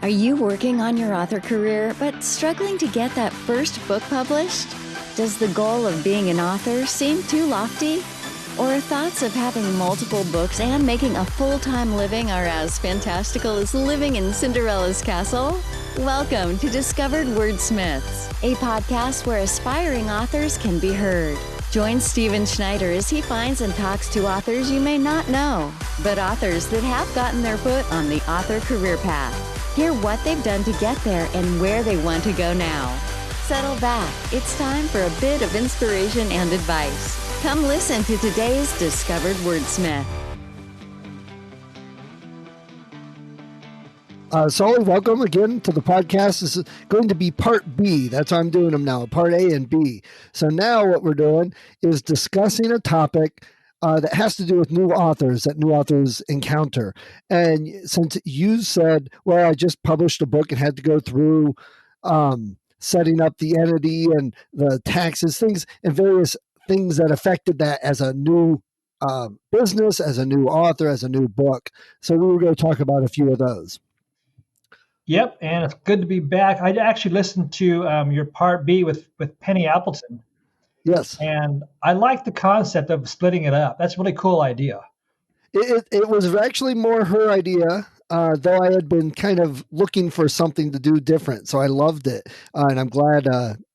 Are you working on your author career but struggling to get that first book published? Does the goal of being an author seem too lofty? Or thoughts of having multiple books and making a full-time living are as fantastical as living in Cinderella's castle? Welcome to Discovered Wordsmiths, a podcast where aspiring authors can be heard. Join Stephen Schneider as he finds and talks to authors you may not know, but authors that have gotten their foot on the author career path. Hear what they've done to get there and where they want to go now. Settle back. It's time for a bit of inspiration and advice. Come listen to today's Discovered Wordsmith. Sully, welcome again to the podcast. This is going to be part B. That's how I'm doing them now, part A and B. So now what we're doing is discussing a topic that has to do with new authors that new authors encounter. And since you said, well, I just published a book and had to go through setting up the entity and the taxes, things and various things that affected that as a new business, as a new author, as a new book. So we were going to talk about a few of those. Yep, and it's good to be back. I actually listened to your part B with Penny Appleton. Yes. And I like the concept of splitting it up. That's a really cool idea. It was actually more her idea, though I had been kind of looking for something to do different. So I loved it. And I'm glad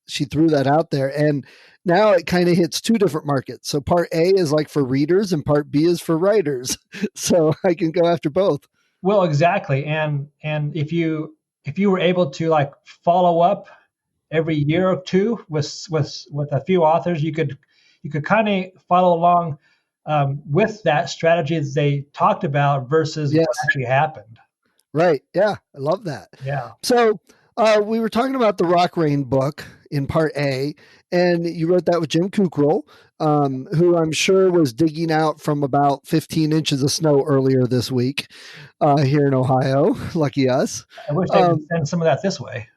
she threw that out there. And now it kind of hits two different markets. So part A is like for readers and part B is for writers. So I can go after both. Well, exactly. And if you were able to like follow up every year or two with a few authors, you could kind of follow along with that strategy that they talked about versus what actually happened. Right. Yeah. I love that. Yeah. So we were talking about the Rock Rain book in part A, and you wrote that with Jim Kukral, who I'm sure was digging out from about 15 inches of snow earlier this week here in Ohio. Lucky us. I wish I could send some of that this way.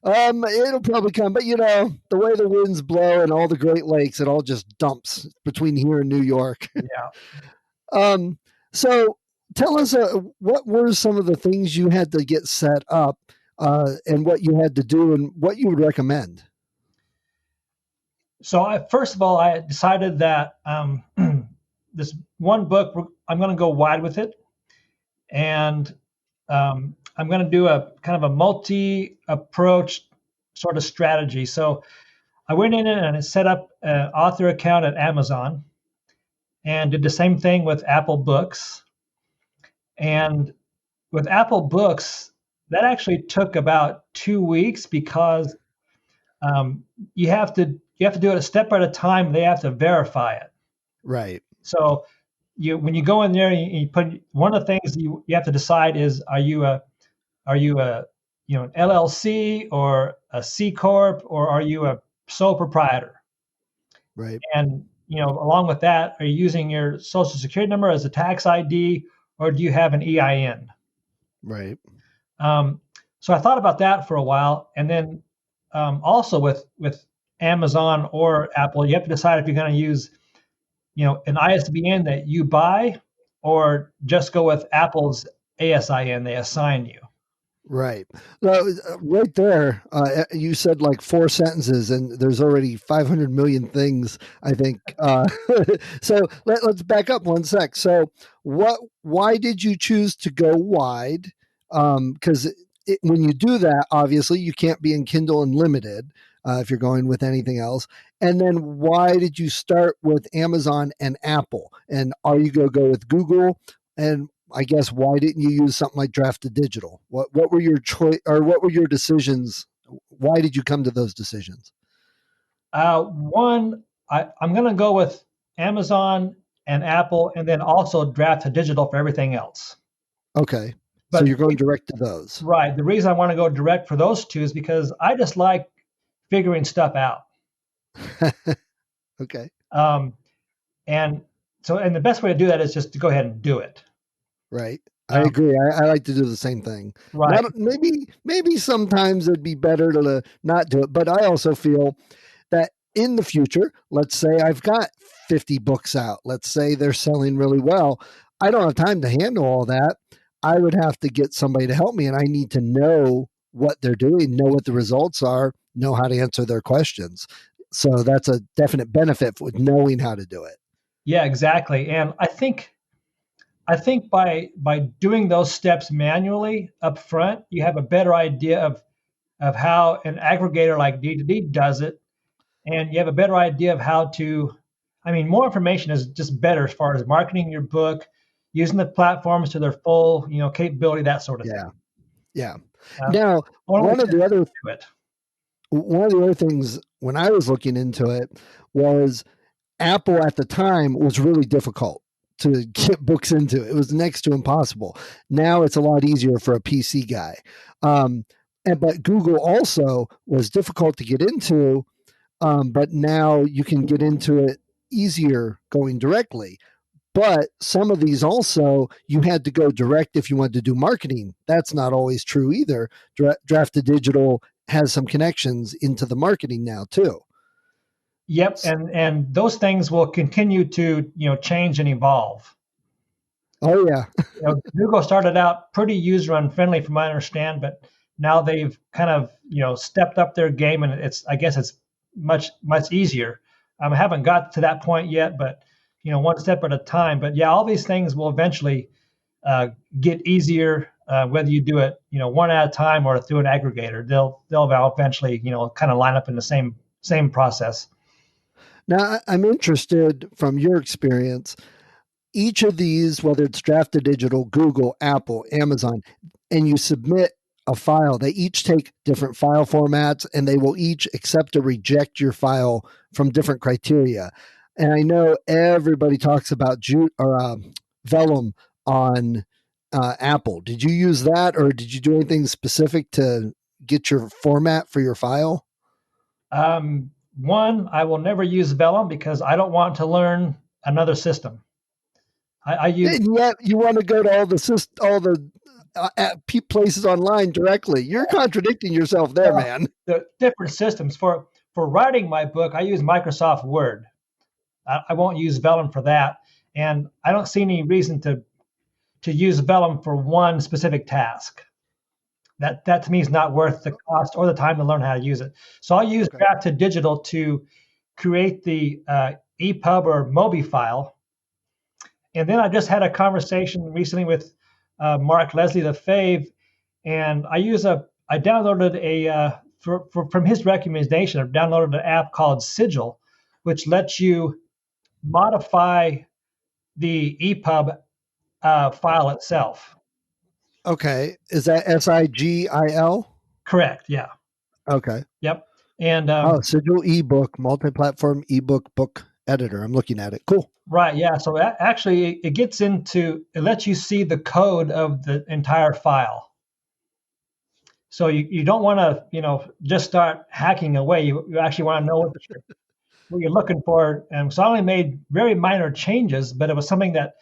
It'll probably come, but you know, the way the winds blow and all the Great Lakes, it all just dumps between here and New York. Yeah. So tell us, what were some of the things you had to get set up and what you had to do and what you would recommend? So first of all, I decided that this one book, I'm going to go wide with it. And I'm going to do a kind of a multi-approach sort of strategy. So I went in and set up an author account at Amazon and did the same thing with Apple Books. And with Apple Books, that actually took about 2 weeks because you have to do it a step at a time. They have to verify it. Right. So when you go in there, you put one of the things you have to decide is are you an LLC or a C corp, or are you a sole proprietor? Right. And along with that, are you using your social security number as a tax ID, or do you have an EIN? Right. So I thought about that for a while, and then also with Amazon or Apple, you have to decide if you're going to use an ISBN that you buy, or just go with Apple's ASIN they assign you. Right. Right there, you said like 4 sentences, and there's already 500 million things, I think. So let's back up one sec. So why did you choose to go wide? Because when you do that, obviously you can't be in Kindle Unlimited if you're going with anything else. And then why did you start with Amazon and Apple? And are you going to go with Google? And I guess why didn't you use something like Draft to Digital? What were your choice, or what were your decisions? Why did you come to those decisions? One, I'm going to go with Amazon and Apple, and then also Draft to Digital for everything else. Okay. So you're going direct to those. Right. The reason I want to go direct for those two is because I just like figuring stuff out. Okay. And the best way to do that is just to go ahead and do it. Right. I agree. I like to do the same thing. Right. Maybe sometimes it'd be better to not do it, but I also feel that in the future, let's say I've got 50 books out. Let's say they're selling really well. I don't have time to handle all that. I would have to get somebody to help me, and I need to know what they're doing, know what the results are, know how to answer their questions. So that's a definite benefit with knowing how to do it. Yeah, exactly. And I think by doing those steps manually up front, you have a better idea of how an aggregator like D2D does it, and you have a better idea of how to. I mean, more information is just better as far as marketing your book, using the platforms to their full, capability, that sort of thing. Yeah. Yeah. Um, Now, only one of the other do it. one of the other things when I was looking into it was Apple at the time was really difficult to get books into. It was next to impossible. Now it's a lot easier for a PC guy. But Google also was difficult to get into, but now you can get into it easier going directly. But some of these also, you had to go direct if you wanted to do marketing. That's not always true either. Draft to Digital has some connections into the marketing now too. Yep, and those things will continue to change and evolve. Oh yeah. Google started out pretty user unfriendly, from my understand, but now they've kind of stepped up their game, and I guess it's much easier. I haven't got to that point yet, but one step at a time. But yeah, all these things will eventually get easier, whether you do it one at a time or through an aggregator. They'll eventually kind of line up in the same process. Now I'm interested from your experience. Each of these, whether it's Draft to Digital, Google, Apple, Amazon, and you submit a file, they each take different file formats and they will each accept or reject your file from different criteria. And I know everybody talks about Vellum on Apple. Did you use that, or did you do anything specific to get your format for your file? One, I will never use Vellum because I don't want to learn another system. I use And yet you want to go to all the places online directly. You're contradicting yourself there, man. the different systems for writing my book. I use Microsoft Word. I won't use Vellum for that, and I don't see any reason to use Vellum for one specific task. That to me is not worth the cost or the time to learn how to use it. So I'll use Okay. Draft to Digital to create the epub or Mobi file. And then I just had a conversation recently with Mark Leslie the Fave, and I downloaded from his recommendation. I downloaded an app called Sigil, which lets you modify the epub file itself. Okay. Is that Sigil? Correct. Yeah. Okay. Yep. And Oh, Sigil ebook, multi-platform ebook book editor. I'm looking at it. Cool. right. Yeah. So actually, it lets you see the code of the entire file. So you don't want to just start hacking away. You actually want to know what you're looking for. And so I only made very minor changes, but it was something that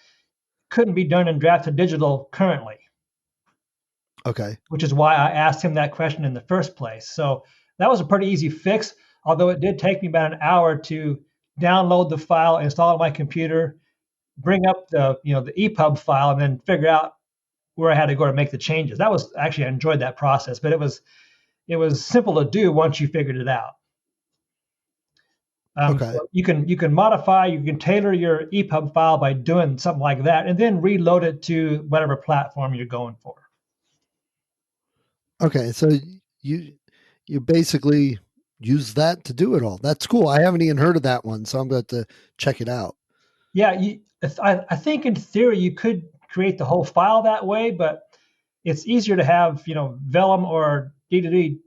couldn't be done in Draft to Digital currently, Okay. which is why I asked him that question in the first place. So that was a pretty easy fix, although it did take me about an hour to download the file, install it on my computer, bring up the EPUB file, and then figure out where I had to go to make the changes. That was actually, I enjoyed that process, but it was simple to do once you figured it out. Okay. So you can modify, you can tailor your EPUB file by doing something like that, and then reload it to whatever platform you're going for. Okay. So you you basically use that to do it all. That's cool. I haven't even heard of that one, so I'm going to check it out. Yeah, I think in theory you could create the whole file that way, but it's easier to have Vellum or D2D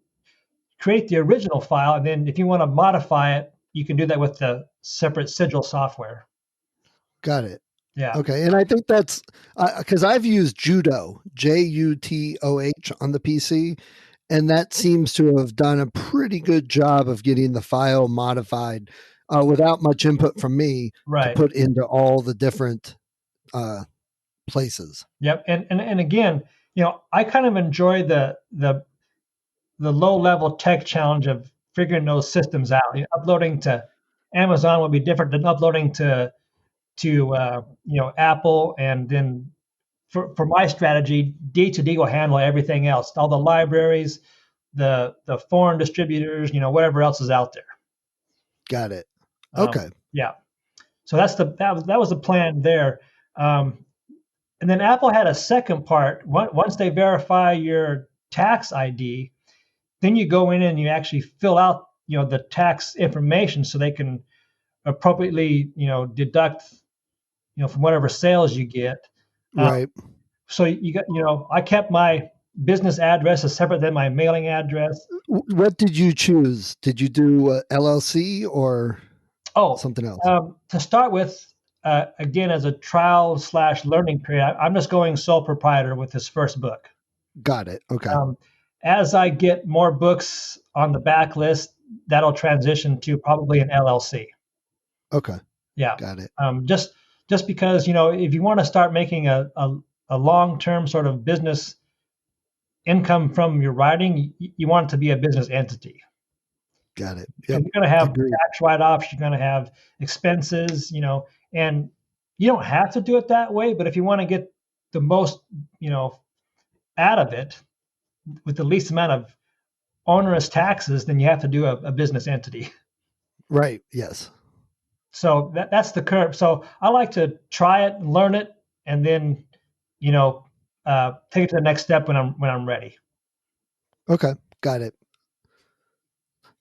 create the original file, and then if you want to modify it, you can do that with the separate Sigil software. Got it. Yeah. Okay. And I think that's because I've used Judo, Jutoh on the PC, and that seems to have done a pretty good job of getting the file modified without much input from me to Right. put into all the different places. Yep. And again, I kind of enjoy the low level tech challenge of figuring those systems out. Uploading to Amazon would be different than uploading to Apple, and then for my strategy, D2D will handle everything else, all the libraries, the foreign distributors, whatever else is out there. Got it. Okay. Yeah. So that was the plan there. And then Apple had a second part. Once they verify your tax ID, then you go in and you actually fill out, the tax information so they can appropriately, deduct, from whatever sales you get. Right. So you got, I kept my business address as separate than my mailing address. What did you choose? Did you do LLC or something else? To start with, again, as a trial/learning period, I'm just going sole proprietor with this first book. Got it. Okay. As I get more books on the backlist, that'll transition to probably an LLC. Okay. Yeah. Got it. Just because, if you want to start making a long-term sort of business income from your writing, you want it to be a business entity. Got it. Yep. You're going to have tax write-offs, you're going to have expenses, and you don't have to do it that way. But if you want to get the most, out of it with the least amount of onerous taxes, then you have to do a business entity. Right. Yes. So that's the curve. So I like to try it, learn it, and then, take it to the next step when I'm ready. Okay. Got it.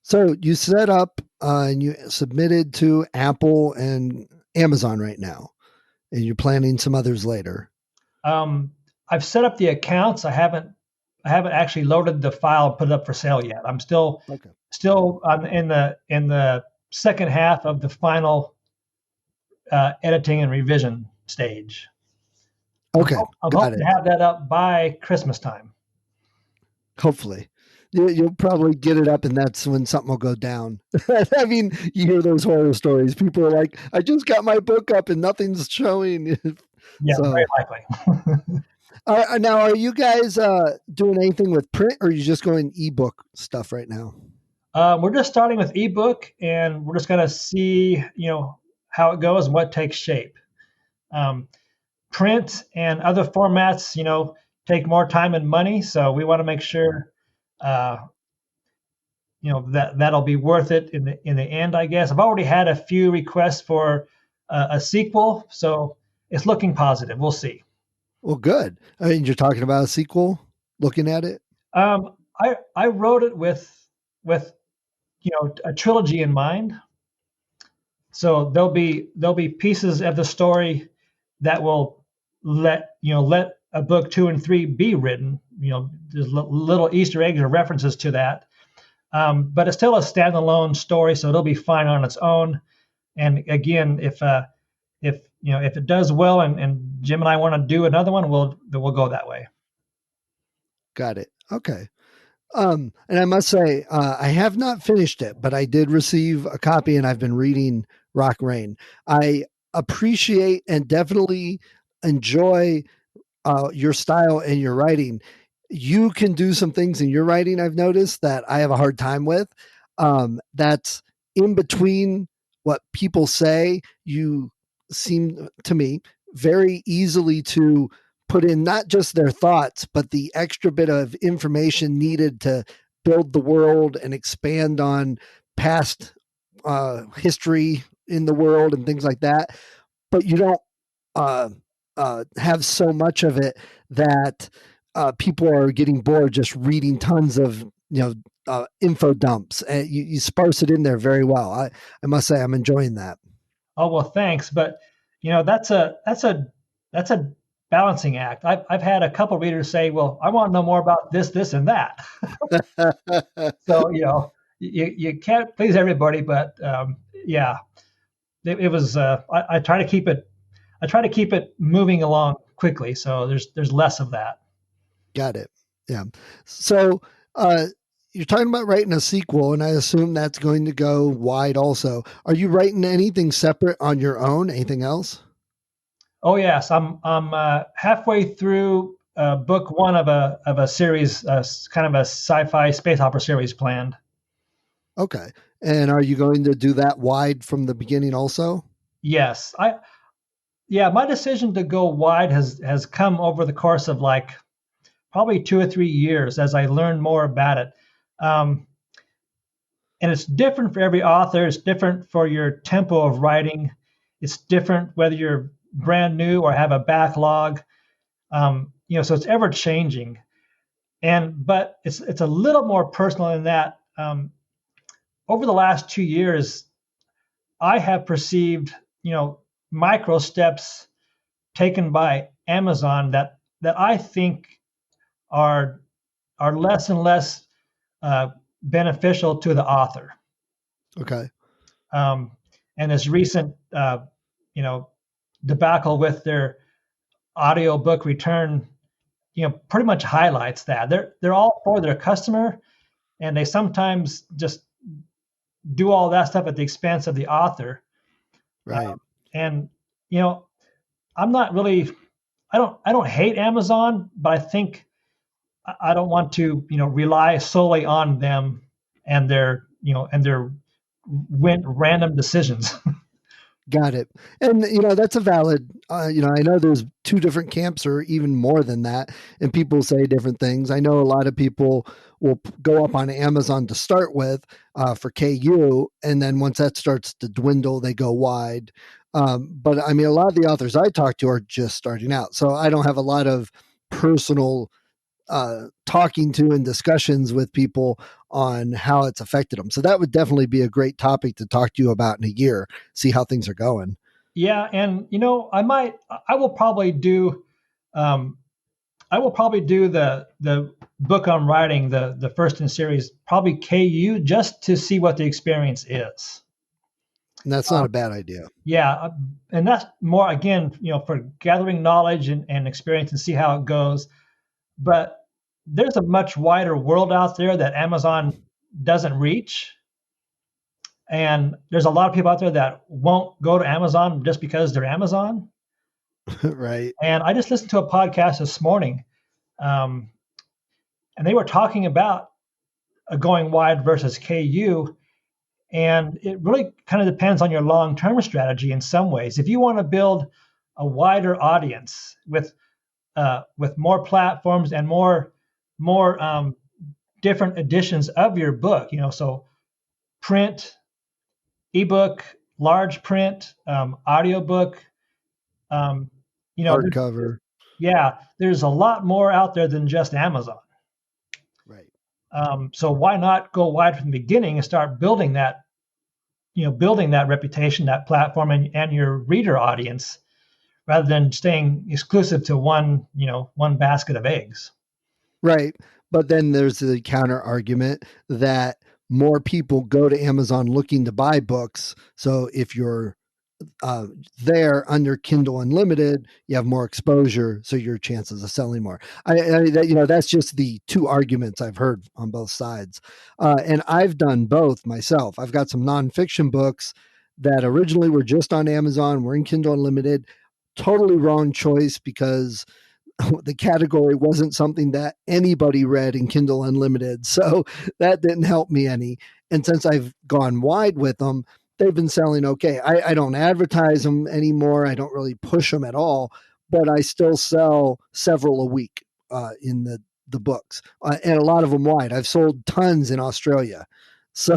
So you set up and you submitted to Apple and Amazon right now, and you're planning some others later. I've set up the accounts. I haven't actually loaded the file and put it up for sale yet. I'm still in the second half of the final editing and revision stage. Okay, I'm hoping to have that up by Christmas time. Hopefully. You'll probably get it up, and that's when something will go down. I mean, you hear those horror stories. People are like, I just got my book up and nothing's showing. Yeah, very likely. Now, are you guys doing anything with print, or are you just going ebook stuff right now? We're just starting with ebook, and we're just going to see, how it goes and what takes shape. Print and other formats, take more time and money. So we want to make sure, that'll be worth it in the end, I guess. I've already had a few requests for a sequel, so it's looking positive. We'll see. Well, good. I mean, you're talking about a sequel, looking at it? I wrote it with a trilogy in mind. So there'll be pieces of the story that will let a book 2 and 3 be written. There's little Easter eggs or references to that. But it's still a standalone story, so it'll be fine on its own. And again, if it does well and Jim and I want to do another one, we'll go that way. Got it. Okay. And I must say, I have not finished it, but I did receive a copy and I've been reading Rock Rain. I appreciate and definitely enjoy your style and your writing. You can do some things in your writing, I've noticed, that I have a hard time with. That's in between what people say. You seem to me very easily to put in not just their thoughts, but the extra bit of information needed to build the world and expand on past history in the world and things like that. But you don't have so much of it that people are getting bored just reading tons of info dumps. And you sparse it in there very well. I must say I'm enjoying that. Oh well, thanks. But that's a balancing act. I've had a couple readers say, "Well, I want to know more about this, and that." So you can't please everybody, but yeah, it was. I try to keep it. I try to keep it moving along quickly, so there's less of that. Got it. Yeah. So you're talking about writing a sequel, and I assume that's going to go wide also. Are you writing anything separate on your own? Anything else? Oh yes, I'm halfway through book 1 of a series, kind of a sci-fi space opera series planned. Okay. And are you going to do that wide from the beginning also? Yes, Yeah, my decision to go wide has come over the course of like probably 2 or 3 years as I learned more about it. Um, and it's different for every author. It's different for your tempo of writing. It's different whether you're brand new or have a backlog. So it's ever changing. But it's a little more personal in that over the last 2 years, I have perceived micro steps taken by Amazon that I think are less and less beneficial to the author. Okay. Um, and this recent debacle with their audiobook return, pretty much highlights that they're all for their customer, and they sometimes just do all that stuff at the expense of the author. Right. And you know, I'm not really, I don't hate Amazon, but I think I don't want to rely solely on them and their random decisions. Got it. And, that's a valid, I know there's two different camps or even more than that, and people say different things. I know a lot of people will go up on Amazon to start with for KU, and then once that starts to dwindle, they go wide. But I mean, a lot of the authors I talk to are just starting out. So I don't have a lot of personal talking to and discussions with people on how it's affected them. So that would definitely be a great topic to talk to you about in a year, see how things are going. Yeah, and I will probably do, um, the book I'm writing, the first in series, probably KU, just to see what the experience is. And that's not a bad idea. Yeah, and that's more again, for gathering knowledge and experience and see how it goes. But there's a much wider world out there that Amazon doesn't reach. And there's a lot of people out there that won't go to Amazon just because they're Amazon. Right. And I just listened to a podcast this morning, um, and they were talking about going wide versus KU. And it really kind of depends on your long-term strategy in some ways. If you want to build a wider audience with more platforms and more different editions of your book, so print, ebook, large print, audiobook, um, Hardcover. there's a lot more out there than just Amazon. Right. So why not go wide from the beginning and start building that reputation, that platform, and your reader audience, rather than staying exclusive to one basket of eggs. Right. But then there's the counter argument that more people go to Amazon looking to buy books. So if you're there under Kindle Unlimited, you have more exposure, so your chances of selling more. That's just the two arguments I've heard on both sides, and I've done both myself. I've got some nonfiction books that originally were just on Amazon, were in Kindle Unlimited. Totally wrong choice because the category wasn't something that anybody read in Kindle Unlimited. So that didn't help me any. And since I've gone wide with them, they've been selling okay. I don't advertise them anymore. I don't really push them at all, but I still sell several a week in the books, and a lot of them wide. I've sold tons in Australia. So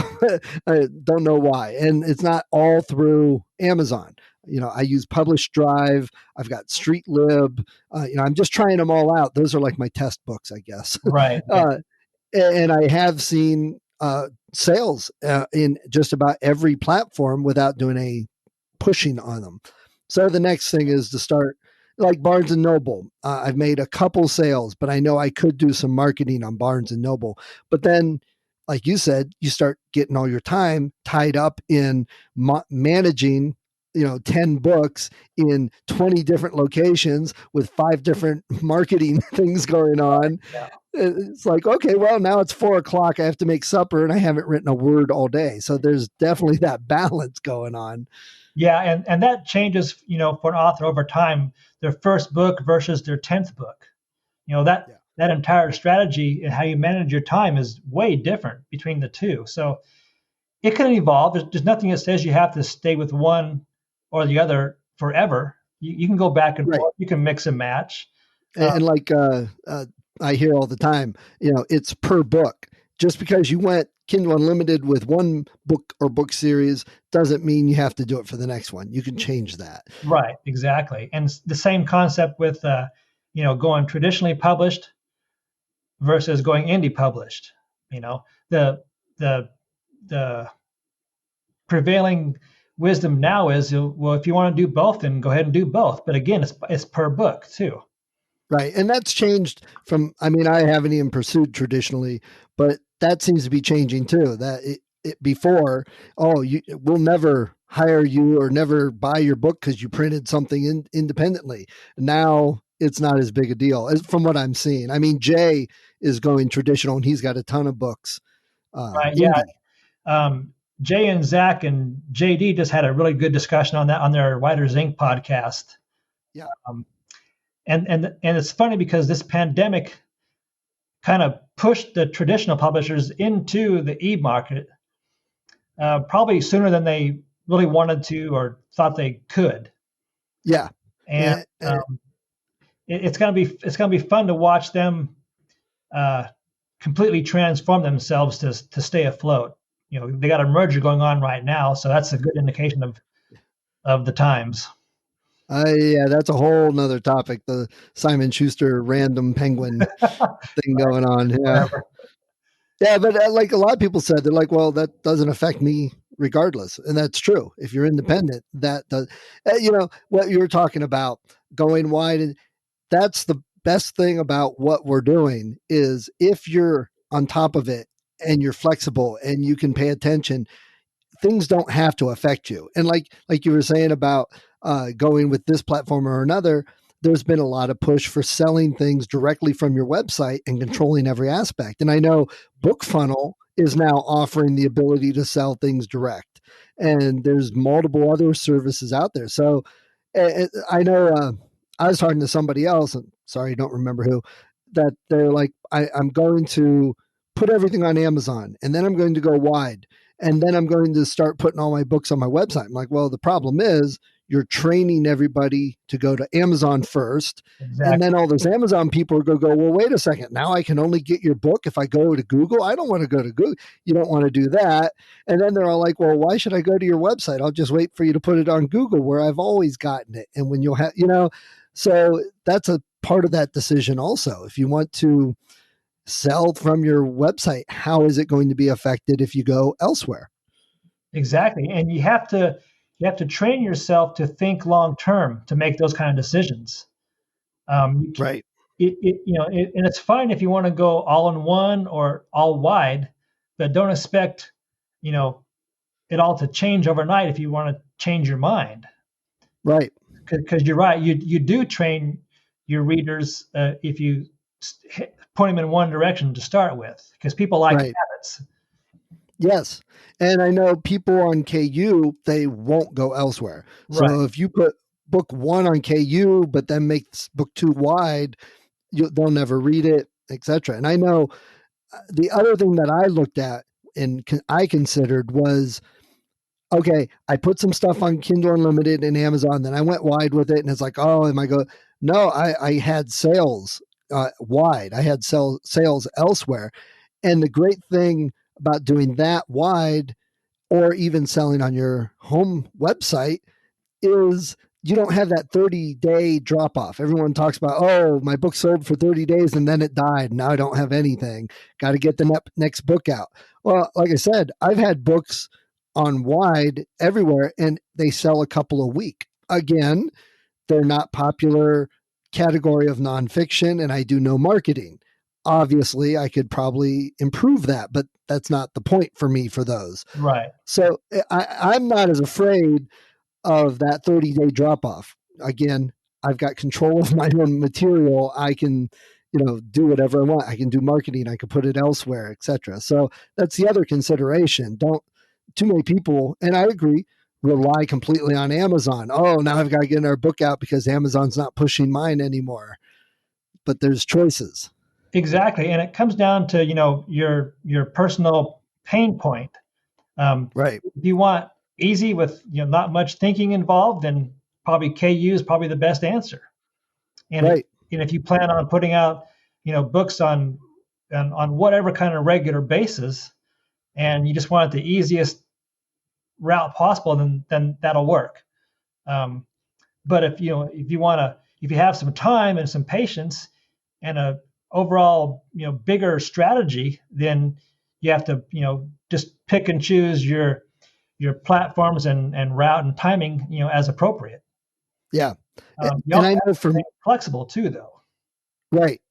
I don't know why. And it's not all through Amazon. I use Publish Drive. I've got StreetLib. I'm just trying them all out. Those are like my test books, I guess. Right. Yeah. And I have seen sales in just about every platform without doing a pushing on them. So the next thing is to start like Barnes and Noble. I've made a couple sales, but I know I could do some marketing on Barnes and Noble. But then, like you said, you start getting all your time tied up in managing 10 books in 20 different locations with 5 different marketing things going on. Yeah. It's like, okay, well, now it's 4:00. I have to make supper and I haven't written a word all day. So there's definitely that balance going on. Yeah, and that changes, for an author over time, their first book versus their 10th book. That entire strategy and how you manage your time is way different between the two. So it can evolve. There's nothing that says you have to stay with one or the other forever. You can go back and Right. forth. You can mix and match. And like I hear all the time, it's per book. Just because you went Kindle Unlimited with one book or book series doesn't mean you have to do it for the next one. You can change that. Right, exactly. And the same concept with, going traditionally published versus going indie published. The the the prevailing wisdom now is, well, if you want to do both, then go ahead and do both. But again, it's per book too. Right. And that's changed from, I mean, I haven't even pursued traditionally, but that seems to be changing too. That it before, we'll never hire you or never buy your book because you printed something independently. Now it's not as big a deal as from what I'm seeing. I mean, Jay is going traditional and he's got a ton of books. Right. Indie. Yeah. Jay and Zach and JD just had a really good discussion on that on their Writers Inc. podcast. Yeah. And it's funny because this pandemic kind of pushed the traditional publishers into the e-market, probably sooner than they really wanted to or thought they could. Yeah. And it's gonna be fun to watch them completely transform themselves to stay afloat. They got a merger going on right now, so that's a good indication of the times. Yeah, that's a whole nother topic. The Simon Schuster random penguin thing going on. Yeah. Whatever. Yeah, but like a lot of people said, they're like, well, that doesn't affect me regardless. And that's true. If you're independent, that does, what you were talking about going wide. And that's the best thing about what we're doing is if you're on top of it and you're flexible and you can pay attention, things don't have to affect you. And like you were saying about going with this platform or another, there's been a lot of push for selling things directly from your website and controlling every aspect. And I know BookFunnel is now offering the ability to sell things direct, and there's multiple other services out there. So I know I was talking to somebody else, and sorry, I don't remember who, that they're like, I'm going to put everything on Amazon, and then I'm going to go wide, and then I'm going to start putting all my books on my website. I'm like, well, the problem is you're training everybody to go to Amazon first. Exactly. And then all those Amazon people are going to go, well, wait a second. Now I can only get your book if I go to Google. I don't want to go to Google. You don't want to do that. And then they're all like, well, why should I go to your website? I'll just wait for you to put it on Google where I've always gotten it. And when you'll have, so that's a part of that decision also. If you want to sell from your website, how is it going to be affected if you go elsewhere? Exactly. And you have to train yourself to think long term to make those kind of decisions. Right. And it's fine if you want to go all in one or all wide, but don't expect, it all to change overnight if you want to change your mind. Right. Because you're right. You do train your readers if you point them in one direction to start with, because people like habits. Yes. And I know people on KU, they won't go elsewhere. So Right. if you put book one on KU, but then make book two wide, they'll never read it, etc. And I know the other thing that I looked at and I considered was, okay, I put some stuff on Kindle Unlimited and Amazon, then I went wide with it. And it's like, oh, am I go? No, I had sales wide. I had sales elsewhere. And the great thing about doing that wide or even selling on your home website is you don't have that 30-day drop off. Everyone talks about, oh, my book sold for 30 days and then it died. Now I don't have anything. Got to get the next book out. Well, like I said, I've had books on wide everywhere and they sell a couple a week. Again, they're not popular category of nonfiction and I do no marketing. Obviously, I could probably improve that, but that's not the point for me for those. Right. So I'm not as afraid of that 30-day drop off. Again, I've got control of my own material. I can, do whatever I want. I can do marketing. I can put it elsewhere, etc. So that's the other consideration. Don't too many people, and I agree, rely completely on Amazon. Oh, now I've got to get our book out because Amazon's not pushing mine anymore. But there's choices. Exactly. And it comes down to, your personal pain point. Right. If you want easy with not much thinking involved, then probably KU is probably the best answer. And Right. if you plan on putting out, books on whatever kind of regular basis, and you just want it the easiest route possible, then that'll work. But if you have some time and some patience and a overall bigger strategy, then you have to just pick and choose your platforms and route and timing as appropriate. Yeah. You And also I have know to stay flexible too, though. right.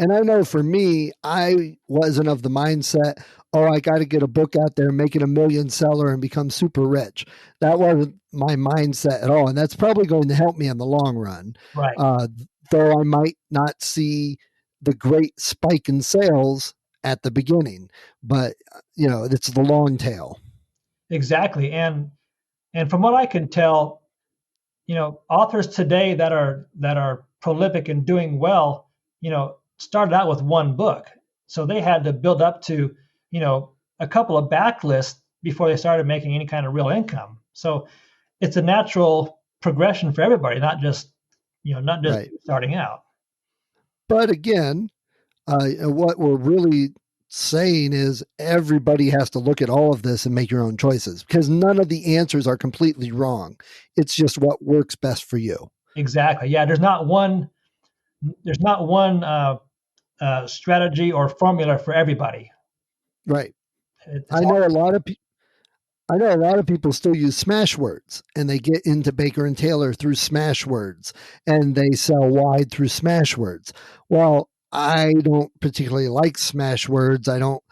And I know for me, I wasn't of the mindset, oh, I got to get a book out there, make it a million seller and become super rich. That wasn't my mindset at all. And that's probably going to help me in the long run. Right. Though I might not see the great spike in sales at the beginning, but it's the long tail. Exactly. And from what I can tell, authors today that are prolific and doing well, started out with one book, so they had to build up to a couple of backlists before they started making any kind of real income. So it's a natural progression for everybody, not just Right. starting out. But again, what we're really saying is everybody has to look at all of this and make your own choices, because none of the answers are completely wrong. It's just what works best for you. Exactly. Yeah. There's not one strategy or formula for everybody. Right. It's I know all a lot of people still use Smashwords, and they get into Baker and Taylor through Smashwords, and they sell wide through Smashwords. Well, I don't particularly like Smashwords. I don't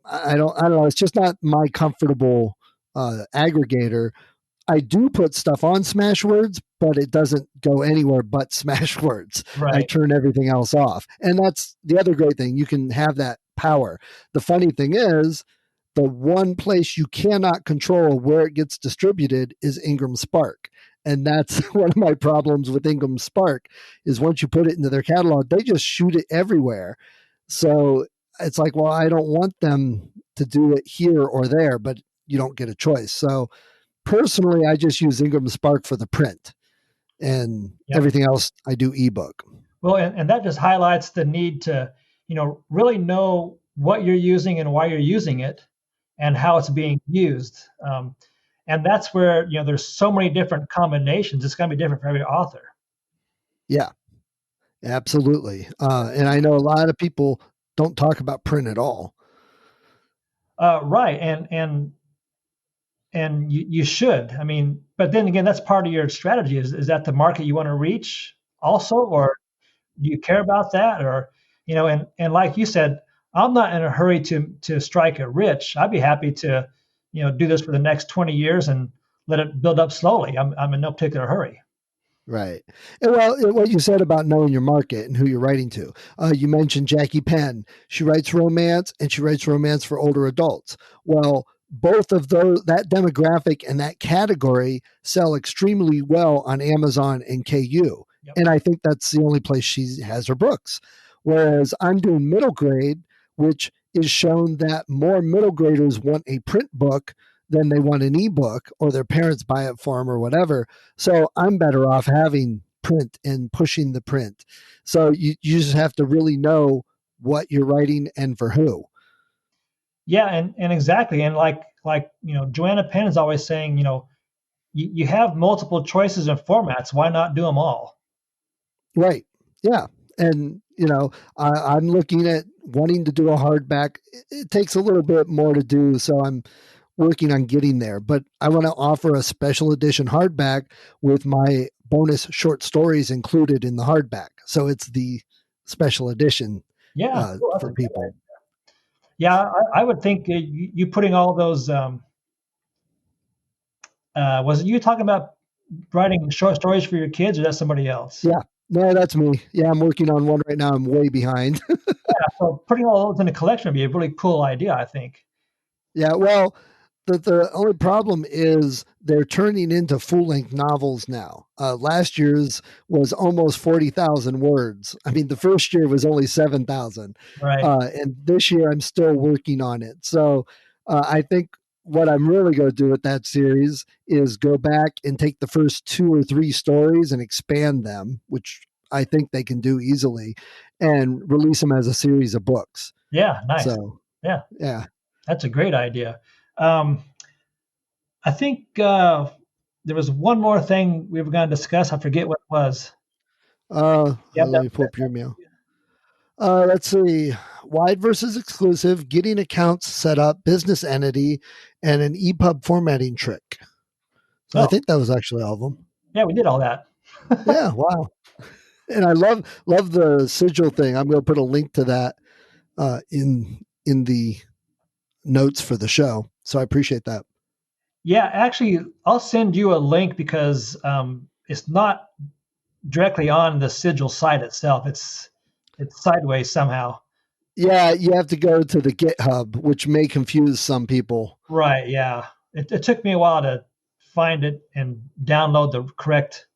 know. It's just not my comfortable aggregator. I do put stuff on Smashwords, but it doesn't go anywhere but Smashwords. I right. turn everything else off. And that's the other great thing. You can have that power. The funny thing is, the one place you cannot control where it gets distributed is Ingram Spark. And that's one of my problems with Ingram Spark is once you put it into their catalog, they just shoot it everywhere. So it's like, well, I don't want them to do it here or there, but you don't get a choice. So personally, I just use Ingram Spark for the print, and Yep. everything else I do ebook. Well, and that just highlights the need to really know what you're using and why you're using it and how it's being used. And that's where there's so many different combinations. It's going to be different for every author. Yeah, absolutely. And I know a lot of people don't talk about print at all. Right. And you should. I mean, but then again, that's part of your strategy. Is that the market you want to reach also, or do you care about that? Or and like you said, I'm not in a hurry to strike it rich. I'd be happy to do this for the next 20 years and let it build up slowly. I'm in no particular hurry. Right. And well, what you said about knowing your market and who you're writing to. You mentioned Jackie Penn. She writes romance, and she writes romance for older adults. Well, both of those, that demographic and that category, sell extremely well on Amazon and KU. Yep. And I think that's the only place she has her books. Whereas I'm doing middle grade, which is shown that more middle graders want a print book than they want an ebook, or their parents buy it for them or whatever. So I'm better off having print and pushing the print. So you just have to really know what you're writing and for who. Yeah, and exactly. And like Joanna Penn is always saying, you have multiple choices and formats. Why not do them all? Right. Yeah. And, I'm looking at wanting to do a hardback. It takes a little bit more to do. So I'm working on getting there, but I want to offer a special edition hardback with my bonus short stories included in the hardback. So it's the special edition for people. Yeah, I would think you putting all those. Was it you talking about writing short stories for your kids, or that's somebody else? Yeah, no, that's me. Yeah, I'm working on one right now. I'm way behind. Yeah, so putting all those in a collection would be a really cool idea, I think. Yeah, well, the only problem is they're turning into full-length novels now. Last year's was almost 40,000 words. I mean, the first year was only 7,000. Right. And this year I'm still working on it. So I think what I'm really going to do with that series is go back and take the first 2 or 3 stories and expand them, which I think they can do easily, and release them as a series of books. Yeah, nice. So, Yeah, yeah. that's a great idea. I think there was one more thing we were going to discuss. I forget what it was. Let me pull up your mail. Let's see. Wide versus exclusive, getting accounts set up, business entity, and an EPUB formatting trick. So I think that was actually all of them. Yeah, we did all that. Yeah, wow. And I love the Sigil thing. I'm going to put a link to that in the notes for the show. So I appreciate that. Yeah, actually, I'll send you a link because it's not directly on the Sigil site itself. It's sideways somehow. Yeah, you have to go to the GitHub, which may confuse some people. Right. Yeah. It took me a while to find it and download the correct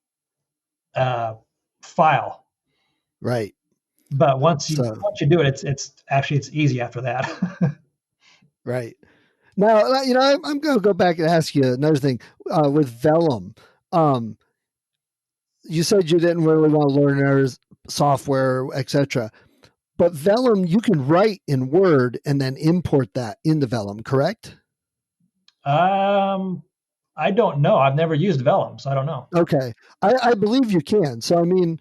file. Right. But once you So, do it, it's easy after that. right. Now, I'm going to go back and ask you another thing with Vellum. You said you didn't really want to learn their software, etc. But Vellum, you can write in Word and then import that into Vellum, correct? I don't know. I've never used Vellum, so I don't know. Okay. I believe you can. So, I mean,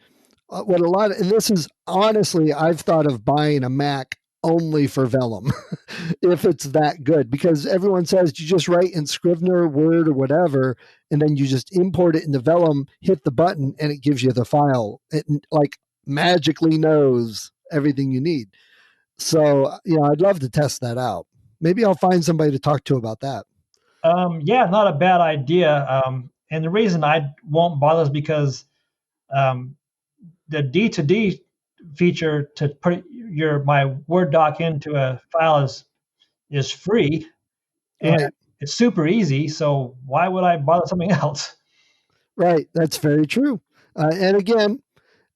what a lot of, and this is honestly, I've thought of buying a Mac only for Vellum if it's that good, because everyone says you just write in Scrivener, Word, or whatever, and then you just import it into Vellum, hit the button, and it gives you the file. It like magically knows everything you need. So, I'd love to test that out. Maybe I'll find somebody to talk to about that. Yeah, not a bad idea. And the reason I won't bother is because the D2D feature to put my Word doc into a file is free, and Right. it's super easy. So why would I bother something else? Right. That's very true. And again,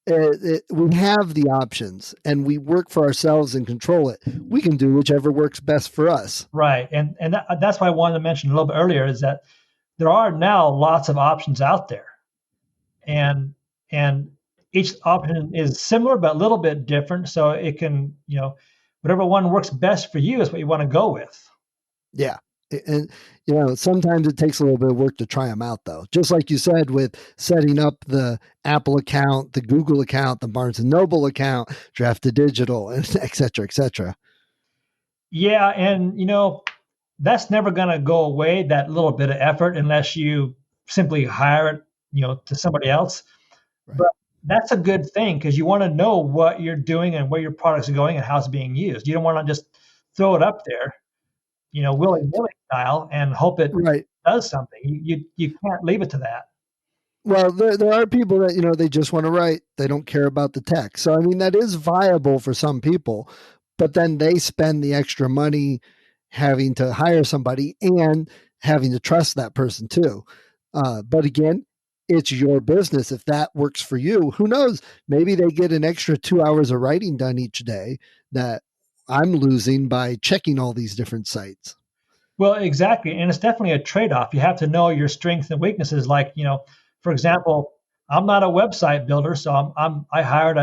we have the options and we work for ourselves and control it. We can do whichever works best for us. Right, and that's why I wanted to mention a little bit earlier is that there are now lots of options out there, and each option is similar but a little bit different. So it can, whatever one works best for you is what you want to go with. Yeah. And, sometimes it takes a little bit of work to try them out, though. Just like you said, with setting up the Apple account, the Google account, the Barnes and Noble account, Draft to Digital, and et cetera, et cetera. Yeah, and that's never going to go away, that little bit of effort, unless you simply hire it, to somebody else. Right. But that's a good thing because you want to know what you're doing and where your products are going and how it's being used. You don't want to just throw it up there, willy-nilly style and hope it Right. does something. You can't leave it to that. Well, there are people that, they just want to write. They don't care about the tech. So, I mean, that is viable for some people, but then they spend the extra money having to hire somebody and having to trust that person too. But again, it's your business. If that works for you, who knows? Maybe they get an extra 2 hours of writing done each day that I'm losing by checking all these different sites. Well, exactly, and it's definitely a trade-off. You have to know your strengths and weaknesses. Like, for example, I'm not a website builder, so I hired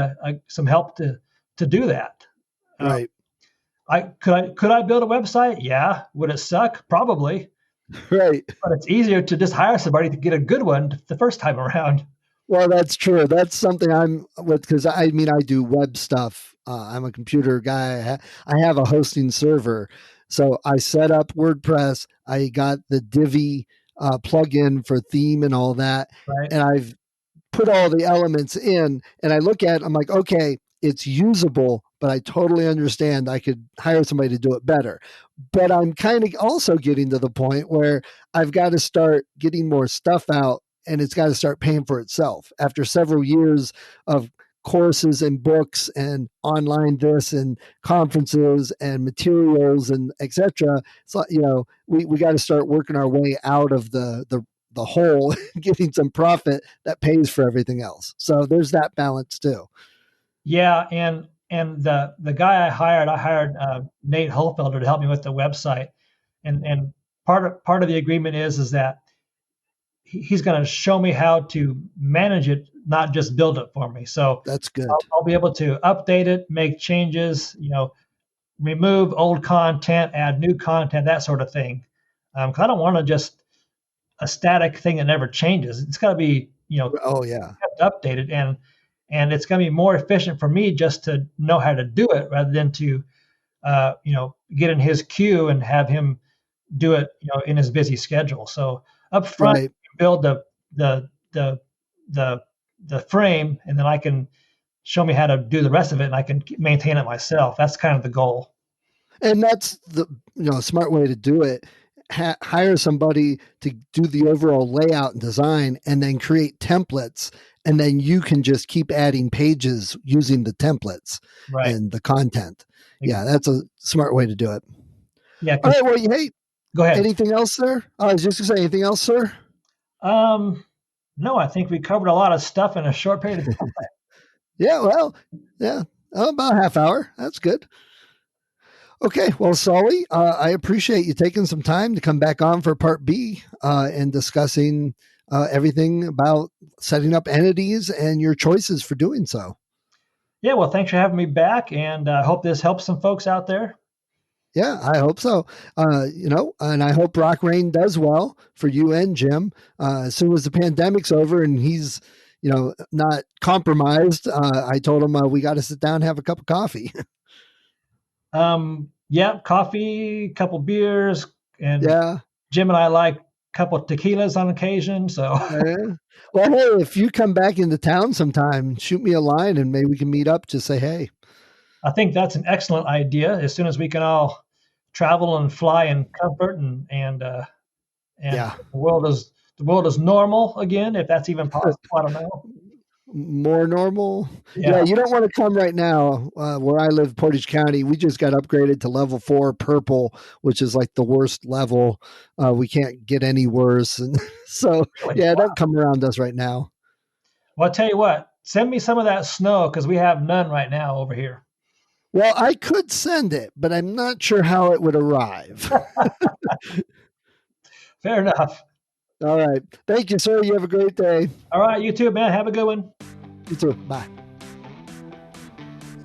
some help to do that. Right. Could I build a website? Yeah. Would it suck? Probably. Right. But it's easier to just hire somebody to get a good one the first time around. Well, that's true. That's something I'm with, because I mean, I do web stuff. I'm a computer guy. I have a hosting server. So I set up WordPress. I got the Divi plugin for theme and all that. Right. And I've put all the elements in, and I look at it, I'm like, okay, it's usable, but I totally understand I could hire somebody to do it better. But I'm kind of also getting to the point where I've got to start getting more stuff out, and it's got to start paying for itself after several years of courses and books and online this and conferences and materials and etc. So we got to start working our way out of the hole, getting some profit that pays for everything else. So there's that balance too. Yeah, and the guy I hired Nate Holfelder to help me with the website, and part of the agreement is that he's going to show me how to manage it, not just build it for me. So That's good. I'll be able to update it, make changes, remove old content, add new content, that sort of thing. 'Cause I don't want to just a static thing that never changes. It's got to be, Oh yeah. kept updated, and it's going to be more efficient for me just to know how to do it rather than to, get in his queue and have him do it, in his busy schedule. So up front, Right. build the the frame, and then I can show me how to do the rest of it, and I can maintain it myself. That's kind of the goal. And that's the smart way to do it. Hire somebody to do the overall layout and design, and then create templates, and then you can just keep adding pages using the templates Right. and the content. Yeah, that's a smart way to do it. Yeah. All right. Well, hey, Go ahead. anything else there? I was just gonna say, anything else, sir? No, I think we covered a lot of stuff in a short period of time. Yeah. Well, yeah. About a half hour. That's good. Okay, well, Sully, I appreciate you taking some time to come back on for part B and discussing everything about setting up entities and your choices for doing so. Yeah, well, thanks for having me back, and I hope this helps some folks out there. Yeah, I hope so. And I hope Rock Rain does well for you and Jim. As soon as the pandemic's over and he's, not compromised, I told him we got to sit down and have a cup of coffee. Yeah, coffee, couple beers, and Yeah. Jim and I like a couple tequilas on occasion. So, Yeah. Well, hey, if you come back into town sometime, shoot me a line and maybe we can meet up. Just say hey. I think that's an excellent idea. As soon as we can all travel and fly in comfort, and Yeah. the world is normal again, if that's even possible. I don't know. More normal. Yeah. You don't want to come right now. Where I live, Portage County, we just got upgraded to level 4 purple, which is like the worst level. We can't get any worse. And so, Really? yeah, Wow. don't come around us right now. Well, I'll tell you what, send me some of that snow because we have none right now over here. Well, I could send it, but I'm not sure how it would arrive. Fair enough. All right. Thank you, sir. You have a great day. All right, you too, man. Have a good one. You too. Bye.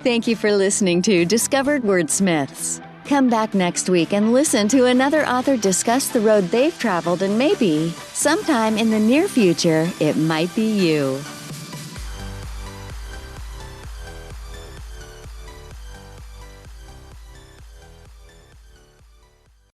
Thank you for listening to Discovered Wordsmiths. Come back next week and listen to another author discuss the road they've traveled, and maybe, sometime in the near future, it might be you.